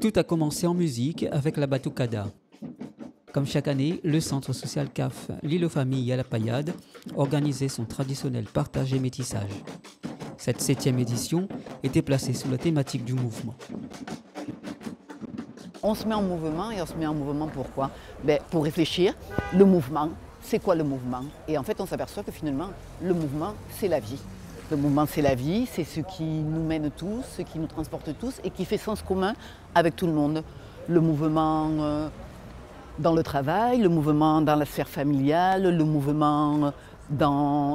Tout a commencé en musique avec la batucada. Comme chaque année, le centre social CAF L'Île aux Familles à la Paillade organisait son traditionnel partage et métissage. Cette 7e édition était placée sous la thématique du mouvement. On se met en mouvement et on se met en mouvement pourquoi? Pour réfléchir, le mouvement, c'est quoi le mouvement? Et en fait, on s'aperçoit que finalement, le mouvement, c'est la vie. Le mouvement, c'est la vie, c'est ce qui nous mène tous, ce qui nous transporte tous et qui fait sens commun avec tout le monde. Le mouvement dans le travail, le mouvement dans la sphère familiale, le mouvement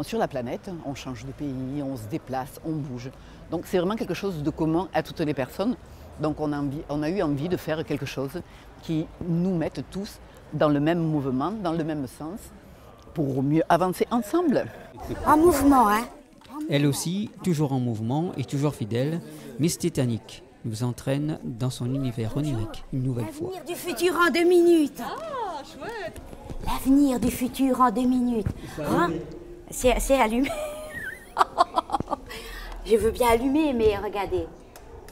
sur la planète. On change de pays, on se déplace, on bouge. Donc c'est vraiment quelque chose de commun à toutes les personnes. Donc on a eu envie de faire quelque chose qui nous mette tous dans le même mouvement, dans le même sens, pour mieux avancer ensemble. En mouvement, hein? Elle aussi, toujours en mouvement et toujours fidèle, Miss Titanic nous entraîne dans son univers onirique une nouvelle fois. L'avenir du futur en 2 minutes. Ah, chouette! L'avenir du futur en 2 minutes. Hein? C'est allumé. Je veux bien allumer, mais regardez.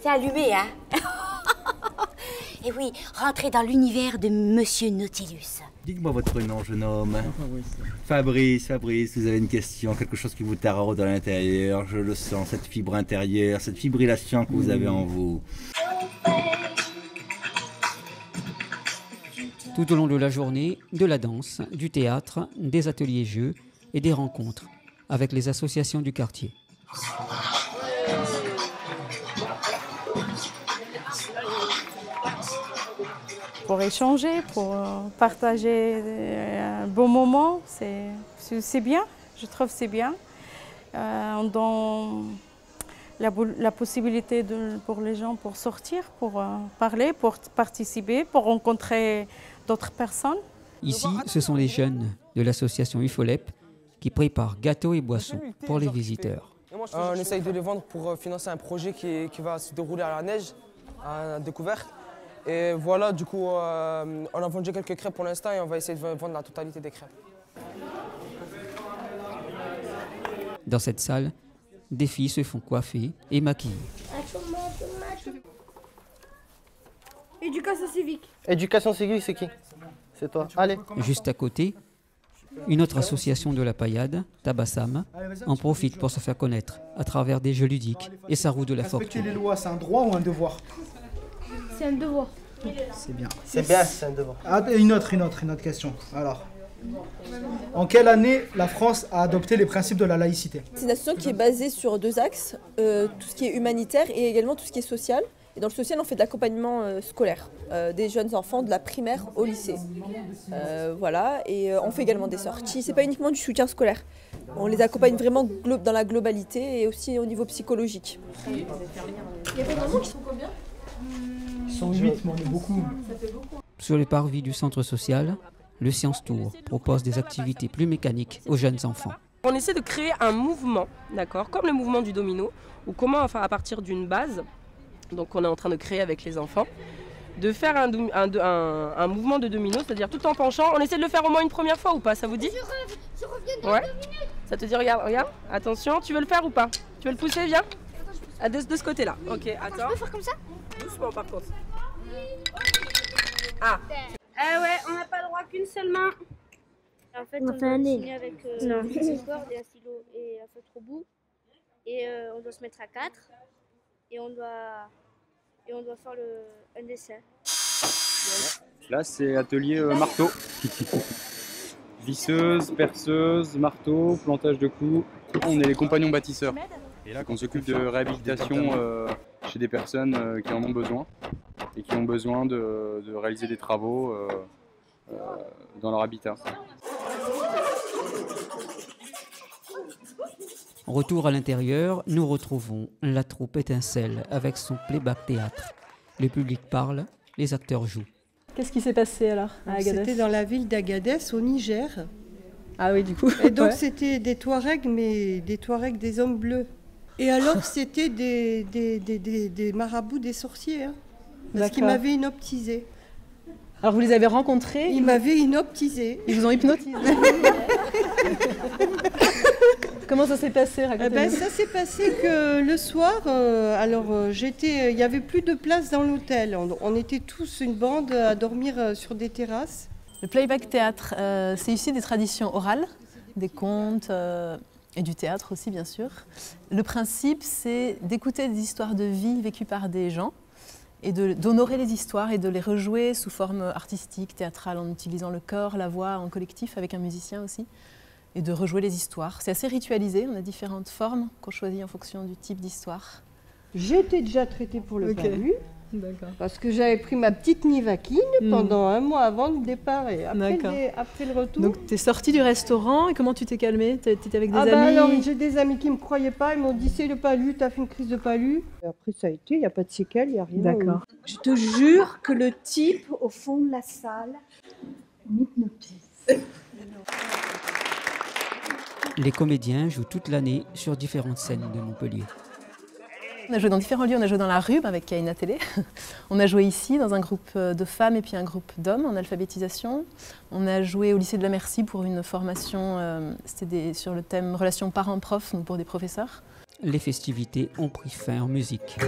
C'est allumé, hein? Et oui, rentrez dans l'univers de Monsieur Nautilus. Dites-moi votre prénom, jeune homme. Fabrice, vous avez une question, quelque chose qui vous taraude à l'intérieur. Je le sens, cette fibre intérieure, cette fibrillation que vous avez en vous. Tout au long de la journée, de la danse, du théâtre, des ateliers jeux et des rencontres avec les associations du quartier. Pour échanger, pour partager un bon moment, c'est bien, je trouve que c'est bien. On donne la possibilité pour les gens pour sortir, pour parler, pour participer, pour rencontrer d'autres personnes. Ici, ce sont les jeunes de l'association UFOLEP qui préparent gâteaux et boissons pour les visiteurs. On essaye de les vendre pour financer un projet qui va se dérouler à la neige, à la découverte. Et voilà, du coup, on a vendu quelques crêpes pour l'instant et on va essayer de vendre la totalité des crêpes. Dans cette salle, des filles se font coiffer et maquiller. Éducation civique. Éducation civique, c'est qui? C'est toi. Allez. Juste à côté, une autre association de la Paillade, Tabassam, en profite pour se faire connaître à travers des jeux ludiques et sa roue de la fortune. Respecter les lois, c'est un droit ou un devoir? C'est un devoir. C'est bien. C'est bien, c'est un devoir. Ah, une autre question. Alors, en quelle année la France a adopté les principes de la laïcité? C'est une association qui est basée sur 2 axes, tout ce qui est humanitaire et également tout ce qui est social. Et dans le social, on fait de l'accompagnement scolaire des jeunes enfants de la primaire au lycée. Voilà, et on fait également des sorties. C'est pas uniquement du soutien scolaire. On les accompagne vraiment dans la globalité et aussi au niveau psychologique. Il y a des mamans qui sont combien? 108, mais on est beaucoup. Sur les parvis du centre social, le Science Tour propose des activités plus mécaniques aux jeunes enfants. On essaie de créer un mouvement, d'accord, comme le mouvement du domino, ou comment, enfin, à partir d'une base, donc on est en train de créer avec les enfants, de faire un mouvement de domino, c'est-à-dire tout en penchant. On essaie de le faire au moins une première fois ou pas, ça vous dit? Je reviens dans 2 minutes. Ça te dit, regarde, attention, tu veux le faire ou pas? Tu veux le pousser, viens? De ce côté-là. Ok, attends. Je peux faire comme ça? Doucement par contre. Ah. Ouais, on n'a pas le droit qu'une seule main. En fait, on doit signer avec une corde et un stylo et un feutre au bout. Et on doit se mettre à 4. Et on doit faire un dessin. Là, c'est atelier marteau. Visseuse, perceuse, marteau, plantage de clous. On est les compagnons bâtisseurs. Et là, on s'occupe de réhabilitation chez des personnes qui en ont besoin et qui ont besoin de réaliser des travaux dans leur habitat. Retour à l'intérieur, nous retrouvons la troupe Étincelle avec son playback théâtre. Le public parle, les acteurs jouent. Qu'est-ce qui s'est passé alors à Agadez? C'était dans la ville d'Agadez, au Niger. Ah oui, du coup. Et donc c'était des Touaregs, mais des Touaregs des hommes bleus. Et alors c'était des marabouts, des sorciers, hein, parce qu'ils m'avaient inoptisé. Alors vous les avez rencontrés? Ils m'avaient hypnotisée. Ils vous ont hypnotisé. Comment ça s'est passé? Ça s'est passé que le soir, il n'y avait plus de place dans l'hôtel. On était tous une bande à dormir sur des terrasses. Le playback théâtre, c'est ici des traditions orales, des contes et du théâtre aussi bien sûr. Le principe, c'est d'écouter des histoires de vie vécues par des gens et d'honorer les histoires et de les rejouer sous forme artistique, théâtrale, en utilisant le corps, la voix en collectif avec un musicien aussi. Et de rejouer les histoires. C'est assez ritualisé, on a différentes formes qu'on choisit en fonction du type d'histoire. J'ai été déjà traitée pour le palu, parce que j'avais pris ma petite Nivaquine pendant 1 mois avant le départ et après le retour. Donc tu es sortie du restaurant et comment tu t'es calmée? Tu étais avec des amis? Alors j'ai des amis qui ne me croyaient pas, ils m'ont dit c'est le palu, tu as fait une crise de palu. Et après ça a été, il n'y a pas de séquelles, il n'y a rien. D'accord. Je te jure que le type au fond de la salle m'hypnotise. Les comédiens jouent toute l'année sur différentes scènes de Montpellier. On a joué dans différents lieux, on a joué dans la rue avec Kaina Télé. On a joué ici dans un groupe de femmes et puis un groupe d'hommes en alphabétisation. On a joué au lycée de la Merci pour une formation, c'était sur le thème relations parents-prof, donc pour des professeurs. Les festivités ont pris fin en musique.